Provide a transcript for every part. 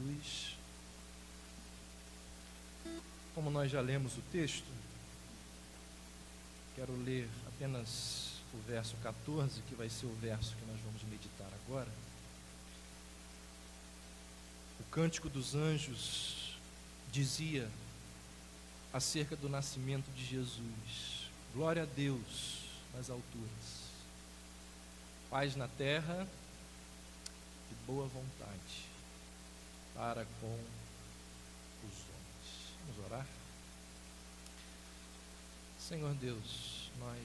Jesus. Como nós já lemos o texto, quero ler apenas o verso 14, que vai ser o verso que nós vamos meditar agora. O Cântico dos Anjos dizia acerca do nascimento de Jesus: glória a Deus nas alturas, paz na terra e boa vontade para com os homens. Vamos orar? Senhor Deus, nós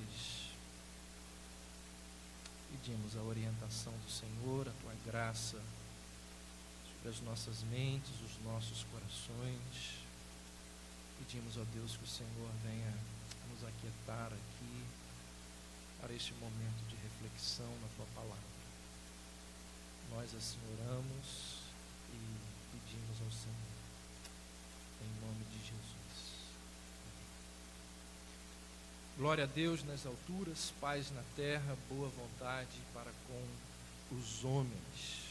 pedimos a orientação do Senhor, a Tua graça sobre as nossas mentes, os nossos corações. Pedimos, ó Deus, que o Senhor venha nos aquietar aqui para este momento de reflexão na Tua palavra. Nós assim oramos e pedimos ao Senhor, em nome de Jesus. Glória a Deus nas alturas, paz na terra, boa vontade para com os homens.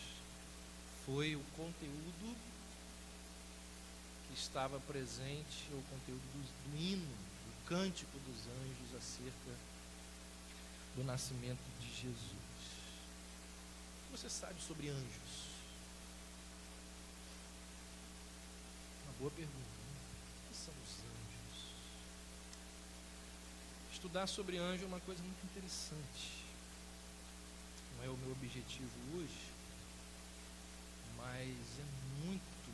Foi o conteúdo que estava presente, o conteúdo do hino, do Cântico dos Anjos acerca do nascimento de Jesus. O que você sabe sobre anjos? Uma boa pergunta, né? O que são os anjos? Estudar sobre anjo é uma coisa muito interessante. Não é o meu objetivo hoje, mas é muito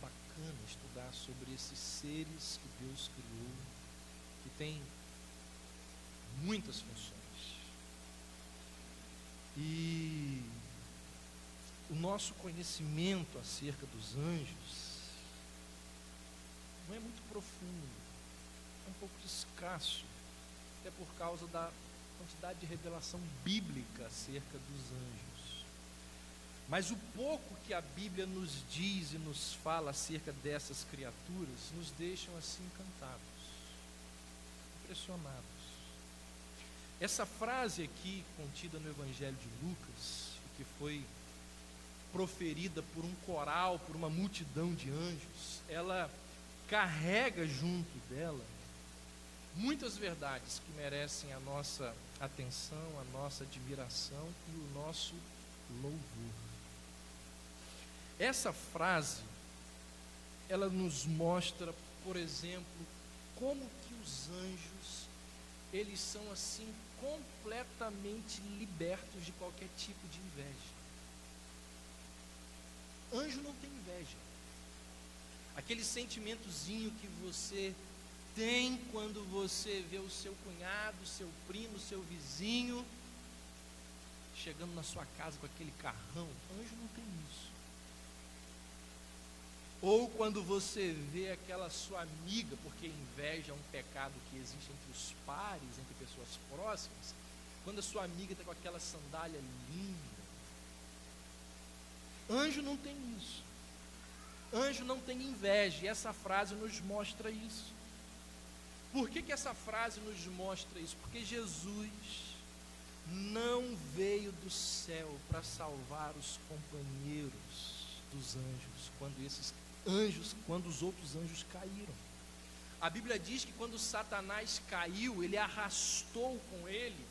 bacana estudar sobre esses seres que Deus criou, que têm muitas funções. E o nosso conhecimento acerca dos anjos não é muito profundo, é um pouco escasso, até por causa da quantidade de revelação bíblica acerca dos anjos. Mas o pouco que a Bíblia nos diz e nos fala acerca dessas criaturas nos deixam assim encantados, impressionados. Essa frase aqui, contida no Evangelho de Lucas, que foi proferida por um coral, por uma multidão de anjos, ela carrega junto dela muitas verdades que merecem a nossa atenção, a nossa admiração e o nosso louvor. Essa frase, ela nos mostra, por exemplo, como que os anjos, eles são assim completamente libertos de qualquer tipo de inveja. Anjo não tem inveja. Aquele sentimentozinho que você tem quando você vê o seu cunhado, seu primo, seu vizinho chegando na sua casa com aquele carrão. Anjo não tem isso. Ou quando você vê aquela sua amiga, porque inveja é um pecado que existe entre os pares, entre pessoas próximas, quando a sua amiga está com aquela sandália linda. Anjo não tem isso. Anjo não tem inveja, e essa frase nos mostra isso. Por que essa frase nos mostra isso? Porque Jesus não veio do céu para salvar os companheiros dos anjos, quando os outros anjos caíram. A Bíblia diz que quando Satanás caiu, ele arrastou com ele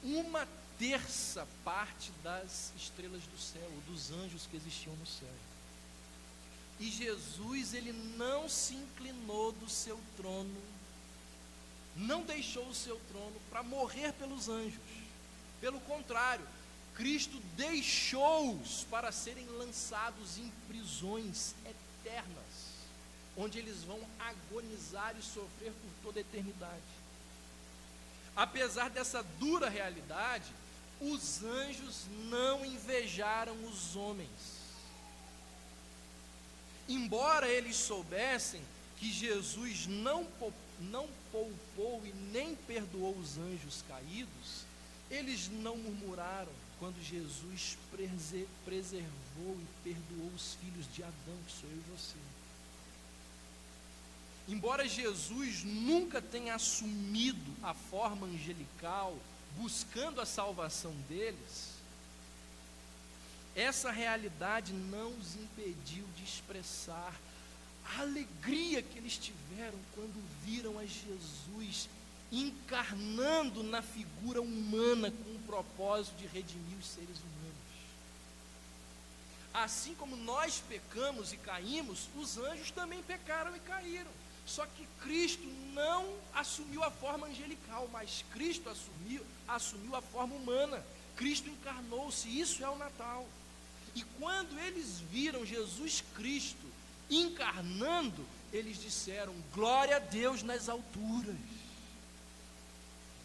1/3 das estrelas do céu, dos anjos que existiam no céu. E Jesus, ele não se inclinou do seu trono, não deixou o seu trono para morrer pelos anjos. Pelo contrário, Cristo deixou-os para serem lançados em prisões eternas, onde eles vão agonizar e sofrer por toda a eternidade. Apesar dessa dura realidade, os anjos não invejaram os homens. Embora eles soubessem que Jesus não poupou e nem perdoou os anjos caídos, eles não murmuraram quando Jesus preservou e perdoou os filhos de Adão, que sou eu e você. Embora Jesus nunca tenha assumido a forma angelical, buscando a salvação deles, essa realidade não os impediu de expressar a alegria que eles tiveram quando viram a Jesus encarnando na figura humana com o propósito de redimir os seres humanos. Assim como nós pecamos e caímos, os anjos também pecaram e caíram. Só que Cristo não assumiu a forma angelical, mas Cristo assumiu a forma humana. Cristo encarnou-se, isso é o Natal. E quando eles viram Jesus Cristo encarnando, eles disseram: glória a Deus nas alturas.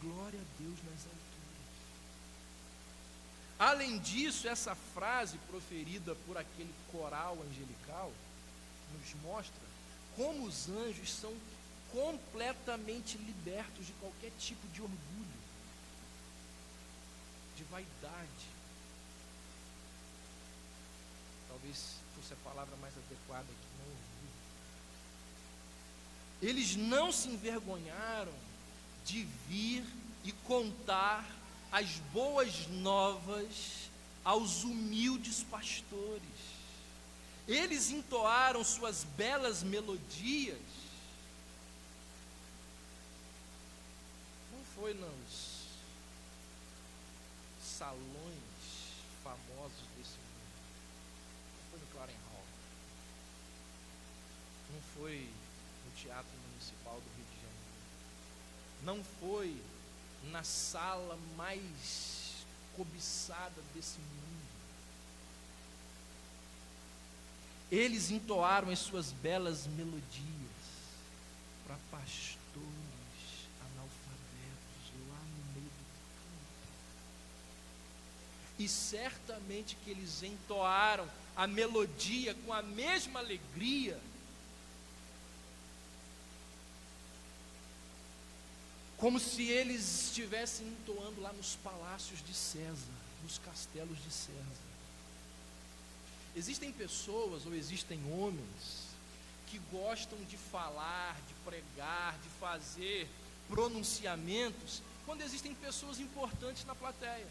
Glória a Deus nas alturas. Além disso, essa frase proferida por aquele coral angelical nos mostra como os anjos são completamente libertos de qualquer tipo de orgulho, de vaidade. Talvez fosse a palavra mais adequada aqui, não orgulho. Eles não se envergonharam de vir e contar as boas novas aos humildes pastores. Eles entoaram suas belas melodias. Não foi nos salões famosos desse mundo. Não foi no Claren Hall. Não foi no Teatro Municipal do Rio de Janeiro. Não foi na sala mais cobiçada desse mundo. Eles entoaram as suas belas melodias para pastores analfabetos lá no meio do campo. E certamente que eles entoaram a melodia com a mesma alegria como se eles estivessem entoando lá nos palácios de César, nos castelos de César. Existem pessoas ou existem homens que gostam de falar, de pregar, de fazer pronunciamentos quando existem pessoas importantes na plateia.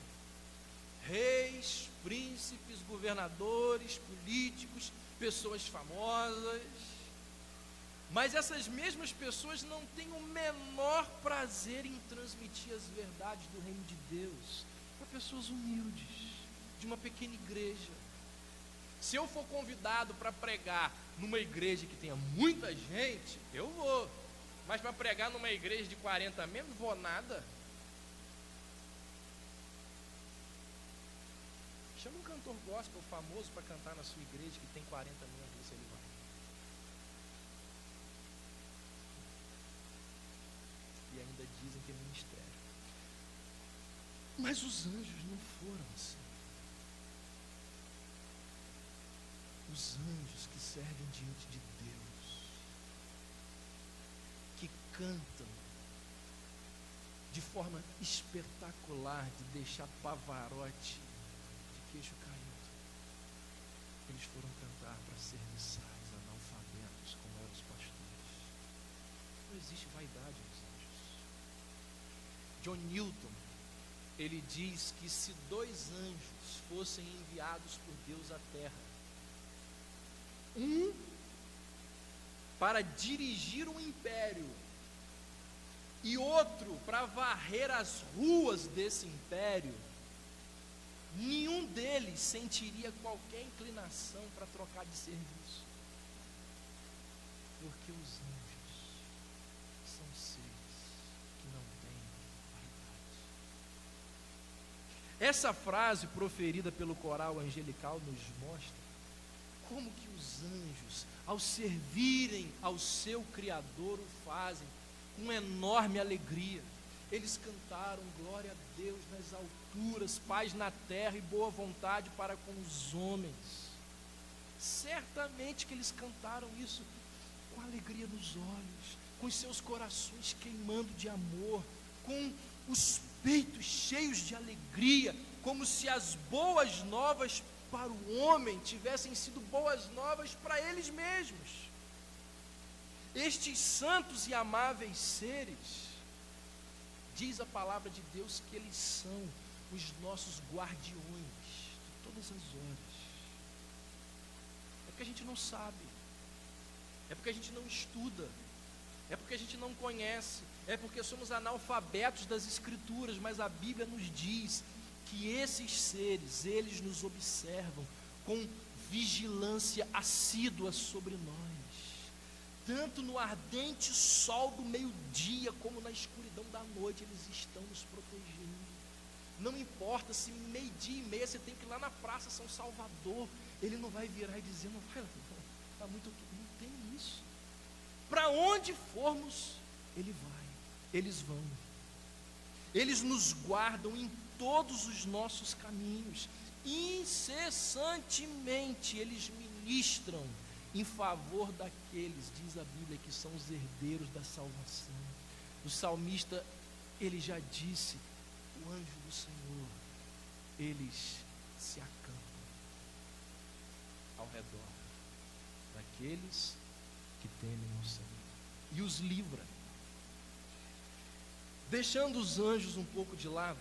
Reis, príncipes, governadores, políticos, pessoas famosas. Mas essas mesmas pessoas não têm o menor prazer em transmitir as verdades do reino de Deus para pessoas humildes, de uma pequena igreja. Se eu for convidado para pregar numa igreja que tenha muita gente, eu vou. Mas para pregar numa igreja de 40 membros, não vou nada. Chama um cantor gospel famoso para cantar na sua igreja que tem 40 membros, se ele vai. E ainda dizem que é ministério. Mas os anjos não foram assim. Os anjos que servem diante de Deus, que cantam de forma espetacular, de deixar Pavarotti de queixo caído, eles foram cantar para serviçais, analfabetos, como eram os pastores. Não existe vaidade nos anjos. John Newton, ele diz que se 2 anjos fossem enviados por Deus à terra, um para dirigir um império e outro para varrer as ruas desse império, nenhum deles sentiria qualquer inclinação para trocar de serviço, porque os anjos são seres que não têm vaidade. Essa frase proferida pelo coral angelical nos mostra como que os anjos, ao servirem ao seu Criador, o fazem com enorme alegria. Eles cantaram glória a Deus nas alturas, paz na terra e boa vontade para com os homens. Certamente que eles cantaram isso com alegria nos olhos, com os seus corações queimando de amor, com os peitos cheios de alegria, como se as boas novas para o homem tivessem sido boas novas para eles mesmos. Estes santos e amáveis seres, diz a palavra de Deus que eles são os nossos guardiões de todas as horas. É porque a gente não sabe, é porque a gente não estuda, é porque a gente não conhece, é porque somos analfabetos das Escrituras, mas a Bíblia nos diz que esses seres, eles nos observam com vigilância assídua sobre nós, tanto no ardente sol do meio-dia, como na escuridão da noite, eles estão nos protegendo. Não importa se meio-dia e meia você tem que ir lá na Praça São Salvador, ele não vai virar e dizer, não vai, está muito, não tem isso. Para onde formos, ele vai, eles vão. Eles nos guardam em todos os nossos caminhos, incessantemente eles ministram em favor daqueles, diz a Bíblia, que são os herdeiros da salvação. O salmista, ele já disse, o anjo do Senhor, eles se acampam ao redor daqueles que temem ao Senhor e os livra. Deixando os anjos um pouco de lado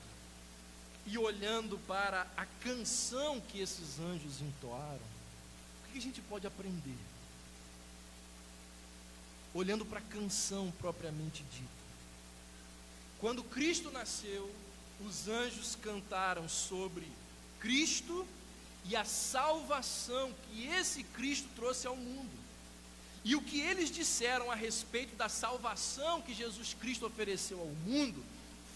e olhando para a canção que esses anjos entoaram, o que a gente pode aprender? Olhando para a canção propriamente dita. Quando Cristo nasceu, os anjos cantaram sobre Cristo e a salvação que esse Cristo trouxe ao mundo. E o que eles disseram a respeito da salvação que Jesus Cristo ofereceu ao mundo,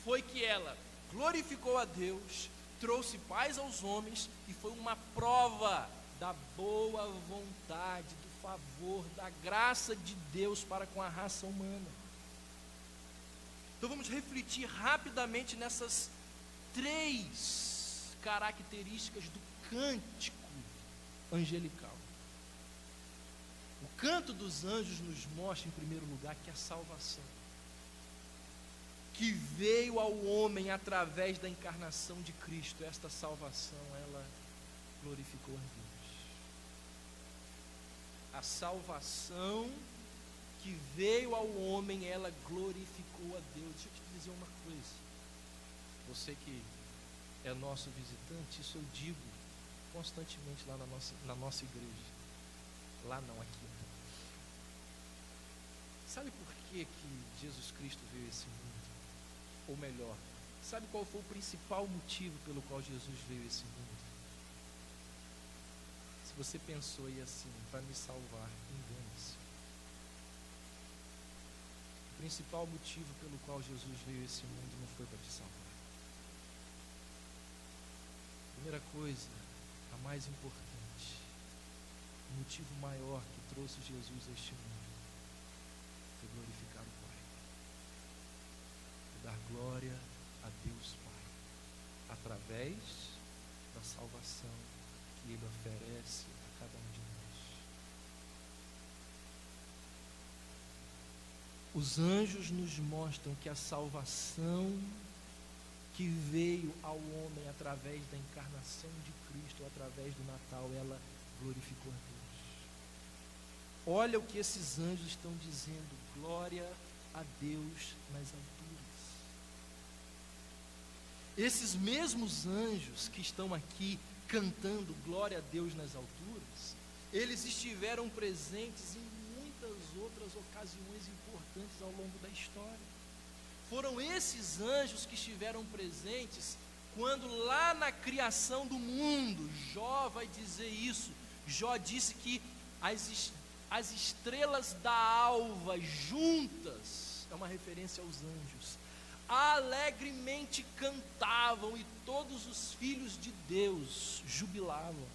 foi que ela glorificou a Deus, trouxe paz aos homens, e foi uma prova da boa vontade, do favor, da graça de Deus para com a raça humana. Então vamos refletir rapidamente nessas 3 características do cântico angelical. O canto dos anjos nos mostra, em primeiro lugar, que a salvação que veio ao homem através da encarnação de Cristo, esta salvação, ela glorificou a Deus. A salvação que veio ao homem, ela glorificou a Deus. Deixa eu te dizer uma coisa, você que é nosso visitante, isso eu digo constantemente lá na nossa igreja. Lá não, aqui. Sabe por que Jesus Cristo veio a esse mundo? Ou melhor, sabe qual foi o principal motivo pelo qual Jesus veio a esse mundo? Se você pensou aí assim, para me salvar, engane-se. O principal motivo pelo qual Jesus veio a esse mundo não foi para te salvar. Primeira coisa, a mais importante, o motivo maior que trouxe Jesus a este mundo foi glorificar o Pai, foi dar glória a Deus Pai, através da salvação que Ele oferece a cada um de nós. Os anjos nos mostram que a salvação que veio ao homem através da encarnação de Cristo, através do Natal, ela glorificou a Deus. Olha o que esses anjos estão dizendo: glória a Deus nas alturas. Esses mesmos anjos que estão aqui cantando glória a Deus nas alturas, eles estiveram presentes em muitas outras ocasiões importantes ao longo da história. Foram esses anjos que estiveram presentes quando lá na criação do mundo, Jó vai dizer isso. Jó disse que as estrelas da alva juntas, é uma referência aos anjos, alegremente cantavam e todos os filhos de Deus jubilavam.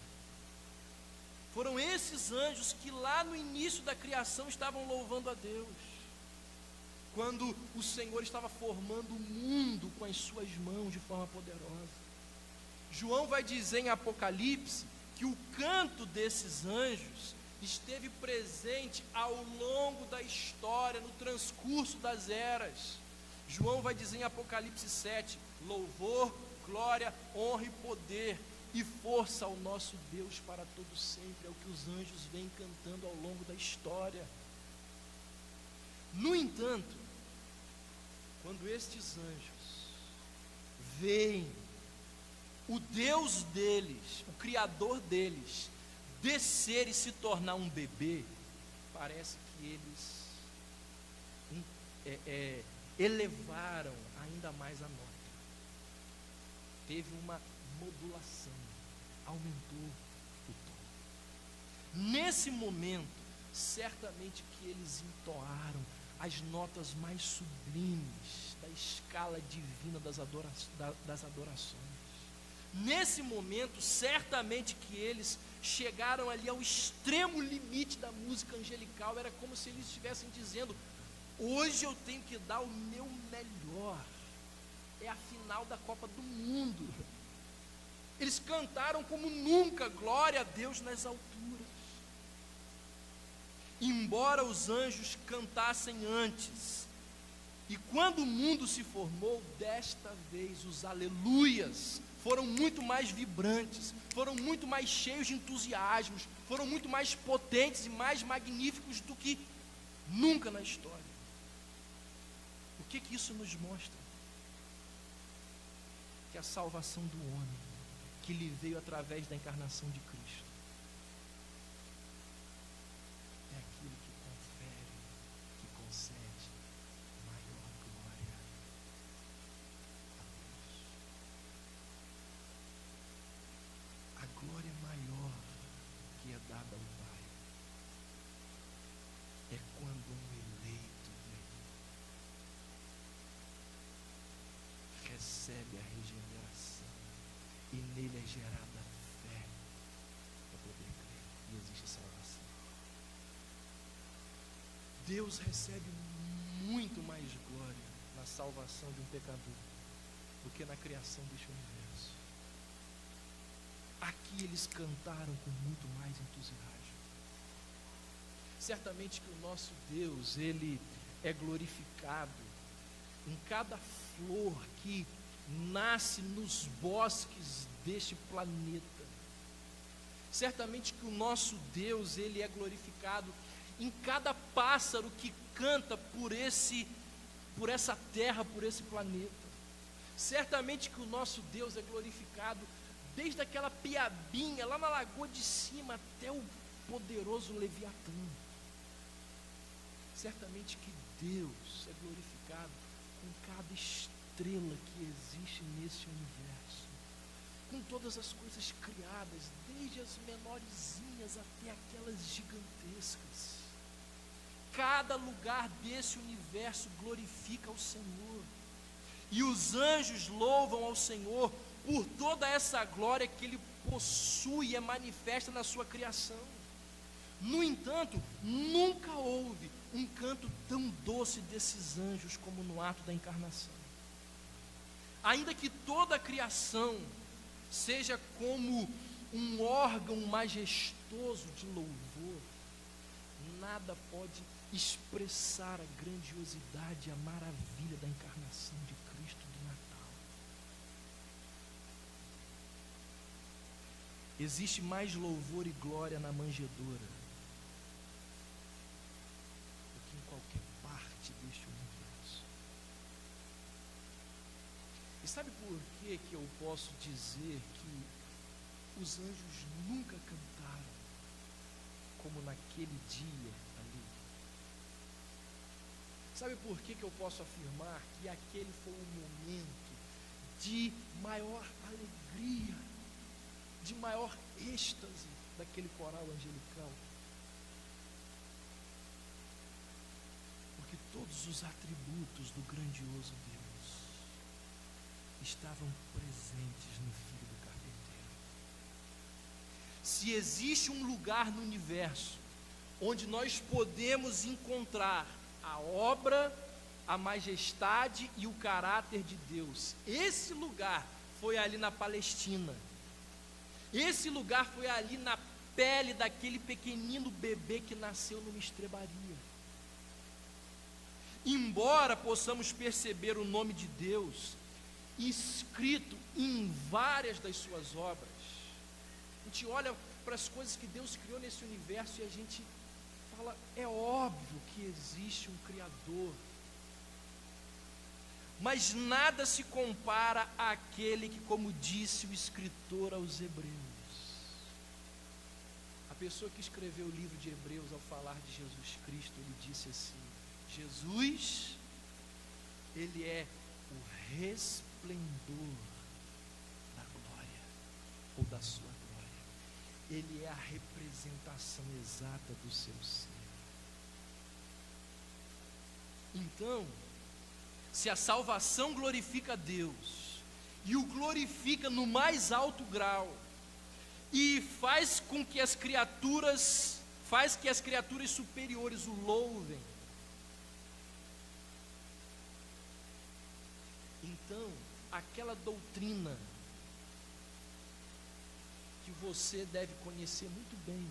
Foram esses anjos que lá no início da criação estavam louvando a Deus, quando o Senhor estava formando o mundo com as suas mãos de forma poderosa. João vai dizer em Apocalipse que o canto desses anjos esteve presente ao longo da história, no transcurso das eras. João vai dizer em Apocalipse 7, louvor, glória, honra e poder e força ao nosso Deus para todo sempre. É o que os anjos vêm cantando ao longo da história. No entanto, quando estes anjos veem o Deus deles, o Criador deles, descer e se tornar um bebê, parece que eles elevaram ainda mais a nota. Teve uma modulação, aumentou o tom. Nesse momento, certamente que eles entoaram as notas mais sublimes da escala divina das adorações. Nesse momento, certamente que eles chegaram ali ao extremo limite da música angelical. Era como se eles estivessem dizendo: hoje eu tenho que dar o meu melhor, é a final da Copa do Mundo. Eles cantaram como nunca, glória a Deus nas alturas. Embora os anjos cantassem antes, e quando o mundo se formou, desta vez os aleluias foram muito mais vibrantes, foram muito mais cheios de entusiasmos, foram muito mais potentes e mais magníficos do que nunca na história. O que isso nos mostra? Que a salvação do homem, que lhe veio através da encarnação de Cristo, é aquilo que confere, que concede maior glória a Deus. A glória maior que é dada ao Pai é quando um eleito recebe a regeneração e nele é gerada fé para poder crer, e existe salvação. Deus recebe muito mais glória na salvação de um pecador do que na criação deste universo. Aqui eles cantaram com muito mais entusiasmo. Certamente que o nosso Deus, Ele é glorificado em cada flor que nasce nos bosques deste planeta. Certamente que o nosso Deus, Ele é glorificado em cada pássaro que canta por essa terra, por esse planeta. Certamente que o nosso Deus é glorificado desde aquela piabinha lá na lagoa de cima até o poderoso Leviatã. Certamente que Deus é glorificado com cada estrela que existe nesse universo, com todas as coisas criadas, desde as menorzinhas até aquelas gigantescas. Cada lugar desse universo glorifica ao Senhor, e os anjos louvam ao Senhor por toda essa glória que Ele possui e é manifesta na sua criação. No entanto, nunca houve um canto tão doce desses anjos como no ato da encarnação. Ainda que toda a criação seja como um órgão majestoso de louvor, nada pode expressar a grandiosidade e a maravilha da encarnação de Cristo do Natal. Existe mais louvor e glória na manjedoura do que em qualquer parte deste universo. E sabe por que eu posso dizer que os anjos nunca cantaram como naquele dia ali? Sabe por que eu posso afirmar que aquele foi um momento de maior alegria, de maior êxtase daquele coral angelical? Porque todos os atributos do grandioso Deus estavam presentes no Filho do Carpinteiro. Se existe um lugar no universo onde nós podemos encontrar a obra, a majestade e o caráter de Deus, esse lugar foi ali na Palestina. Esse lugar foi ali na pele daquele pequenino bebê que nasceu numa estrebaria. Embora possamos perceber o nome de Deus escrito em várias das suas obras, a gente olha para as coisas que Deus criou nesse universo e a gente fala, é óbvio que existe um Criador, mas nada se compara àquele que, como disse o escritor aos Hebreus, a pessoa que escreveu o livro de Hebreus, ao falar de Jesus Cristo, ele disse assim: Jesus, ele é o resplendor da glória, ou da sua glória. Ele é a representação exata do seu ser. Então, se a salvação glorifica a Deus, e o glorifica no mais alto grau, e faz que as criaturas superiores o louvem, então, aquela doutrina que você deve conhecer muito bem,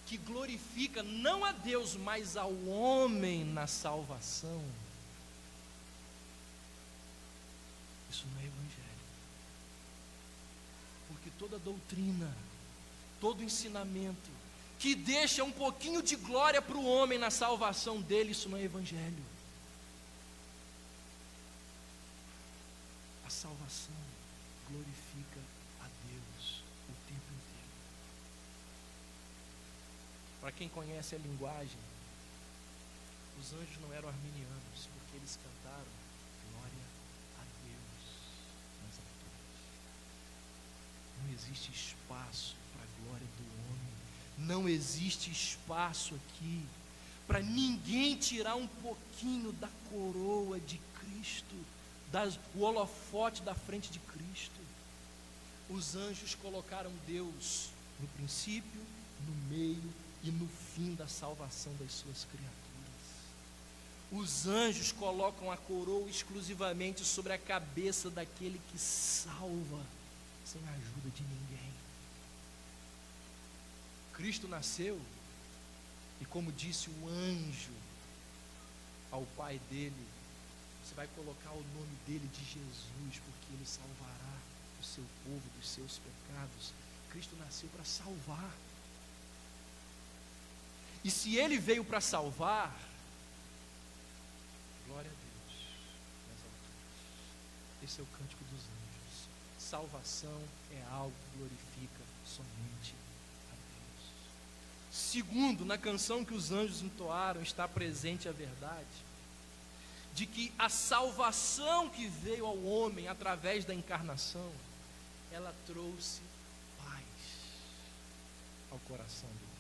que glorifica não a Deus, mas ao homem na salvação, isso não é evangelho. Porque toda doutrina, todo ensinamento que deixa um pouquinho de glória para o homem na salvação dele, isso não é evangelho. A salvação glorifica a Deus o tempo inteiro. Para quem conhece a linguagem, os anjos não eram arminianos, porque eles cantaram glória a Deus nas alturas. Não existe espaço para a glória do homem. Não existe espaço aqui para ninguém tirar um pouquinho da coroa de Cristo, o holofote da frente de Cristo. Os anjos colocaram Deus no princípio, no meio e no fim da salvação das suas criaturas. Os anjos colocam a coroa exclusivamente sobre a cabeça daquele que salva, sem a ajuda de ninguém. Cristo nasceu, e como disse o anjo ao pai dele, você vai colocar o nome dele de Jesus, porque ele salvará o seu povo dos seus pecados. Cristo nasceu para salvar. E se ele veio para salvar, glória a Deus nas alturas. Esse é o cântico dos anjos. Salvação é algo que glorifica somente a Deus. Segundo, na canção que os anjos entoaram, está presente a verdade de que a salvação que veio ao homem através da encarnação, ela trouxe paz ao coração do homem.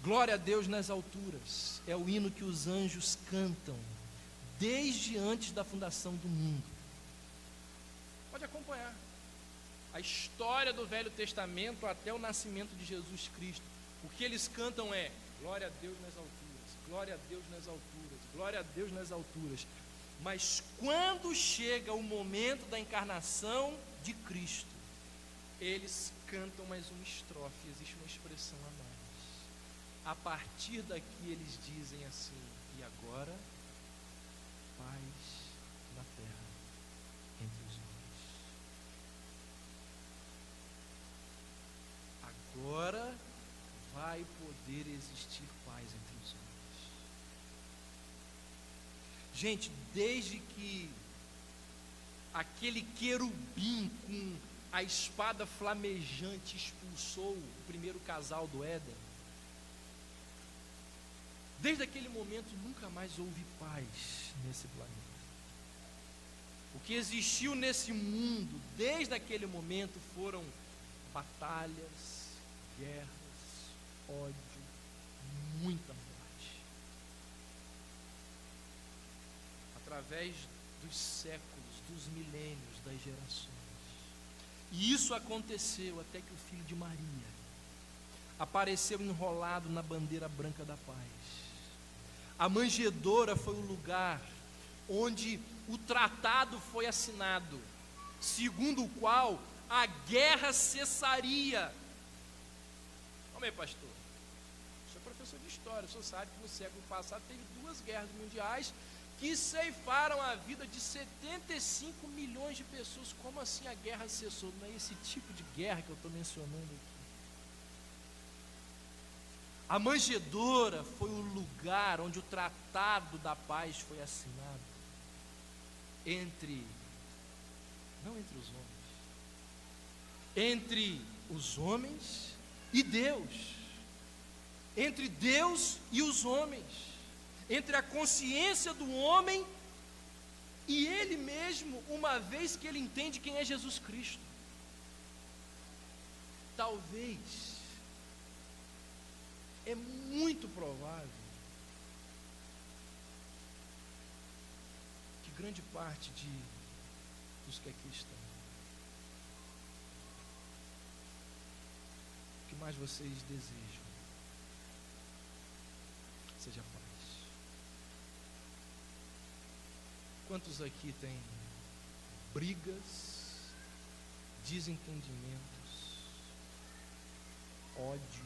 Glória a Deus nas alturas é o hino que os anjos cantam desde antes da fundação do mundo. Pode acompanhar a história do Velho Testamento até o nascimento de Jesus Cristo. O que eles cantam é glória a Deus nas alturas, glória a Deus nas alturas, glória a Deus nas alturas. Mas quando chega o momento da encarnação de Cristo, eles cantam mais uma estrofe, existe uma expressão a mais. A partir daqui eles dizem assim: e agora, paz na terra entre os homens. Agora vai poder existir paz entre os homens. Gente, desde que aquele querubim com a espada flamejante expulsou o primeiro casal do Éden, desde aquele momento nunca mais houve paz nesse planeta. O que existiu nesse mundo desde aquele momento foram batalhas, guerras, ódio, muita morte. Através dos séculos, dos milênios, das gerações. E isso aconteceu até que o filho de Maria apareceu enrolado na bandeira branca da paz. A manjedoura foi o lugar onde o tratado foi assinado, segundo o qual a guerra cessaria. Como é, pastor? O senhor é professor de história, o senhor sabe que no século passado teve 2 guerras mundiais que ceifaram a vida de 75 milhões de pessoas. Como assim a guerra cessou? Não é esse tipo de guerra que eu estou mencionando aqui. A manjedoura foi o lugar onde o tratado da paz foi assinado não entre os homens, entre os homens e Deus, entre Deus e os homens, entre a consciência do homem e ele mesmo, uma vez que ele entende quem é Jesus Cristo. Talvez, é muito provável que grande parte dos que aqui estão, o que mais vocês desejam seja paz. Quantos aqui têm brigas, desentendimentos, ódio,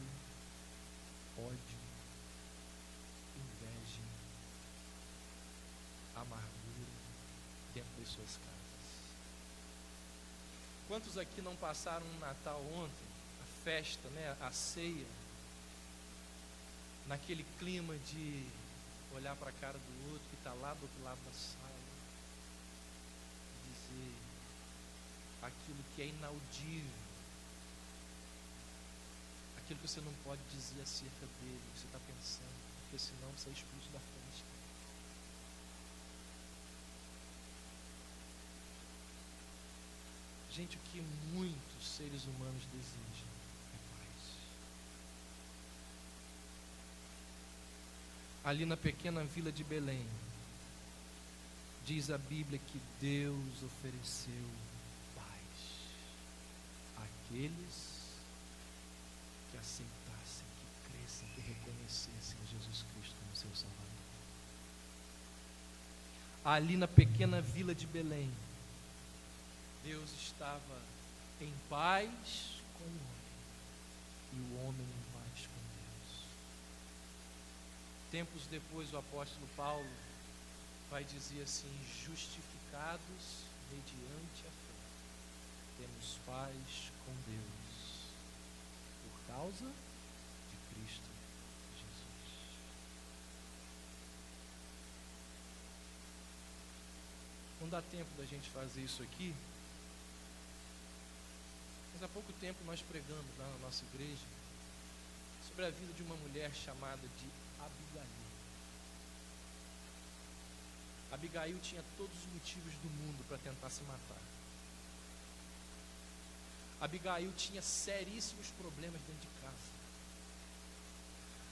inveja, amargura dentro das suas casas? Quantos aqui não passaram um Natal ontem, a festa, né, a ceia, naquele clima de olhar para a cara do outro que está lá do outro lado da sala, dizer aquilo que é inaudível, aquilo que você não pode dizer acerca dele, que você está pensando, porque senão você é expulso da festa. Gente, o que muitos seres humanos desejam é paz. Ali na pequena vila de Belém, diz a Bíblia que Deus ofereceu paz àqueles que aceitassem, que crescem, que reconhecessem Jesus Cristo como seu Salvador. Ali na pequena vila de Belém, Deus estava em paz com o homem e o homem em paz com Deus. Tempos depois, o apóstolo Paulo vai dizer assim: justificados mediante a fé, temos paz com Deus, por causa de Cristo Jesus. Não dá tempo da gente fazer isso aqui, mas há pouco tempo nós pregamos lá na nossa igreja sobre a vida de uma mulher chamada de Abigail. Abigail tinha todos os motivos do mundo para tentar se matar. Abigail tinha seríssimos problemas dentro de casa.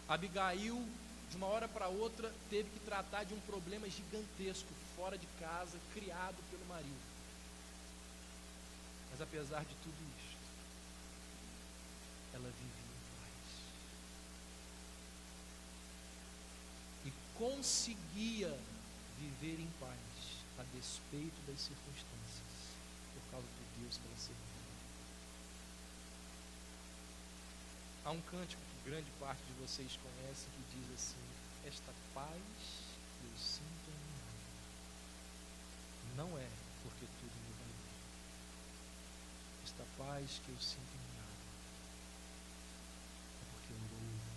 Abigail, de uma hora para outra, teve que tratar de um problema gigantesco fora de casa, criado pelo marido. Mas apesar de tudo isso, ela vivia em paz e conseguia viver em paz a despeito das circunstâncias, por causa do Deus que ela servia. Há um cântico que grande parte de vocês conhece que diz assim: esta paz que eu sinto em minha alma não é porque tudo me vai bem. Esta paz que eu sinto em minha alma é porque eu louvo,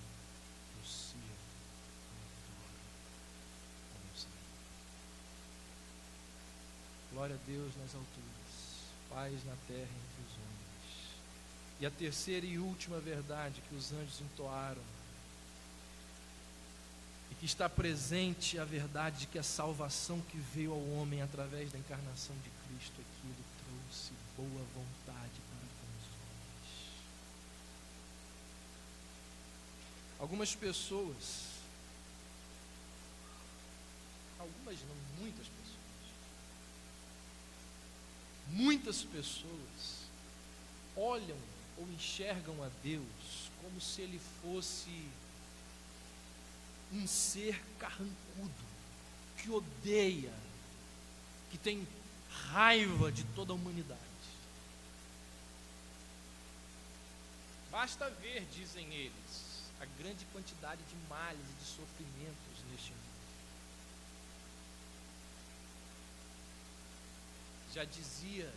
eu sirvo, eu adoro ao meu Senhor. Glória a Deus nas alturas, paz na terra entre os homens. E a terceira e última verdade que os anjos entoaram, e que está presente a verdade de que a salvação que veio ao homem através da encarnação de Cristo, aquilo trouxe boa vontade para com os homens. Algumas pessoas, algumas não, muitas pessoas olham ou enxergam a Deus como se ele fosse um ser carrancudo, que odeia, que tem raiva de toda a humanidade. Basta ver, dizem eles, a grande quantidade de males e de sofrimentos neste mundo. Já dizia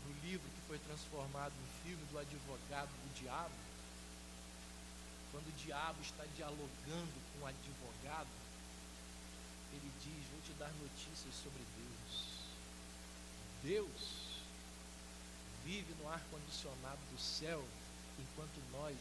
no livro que foi transformado em filme do advogado do diabo, quando o diabo está dialogando com o advogado, ele diz: vou te dar notícias sobre Deus. Deus vive no ar-condicionado do céu, enquanto nós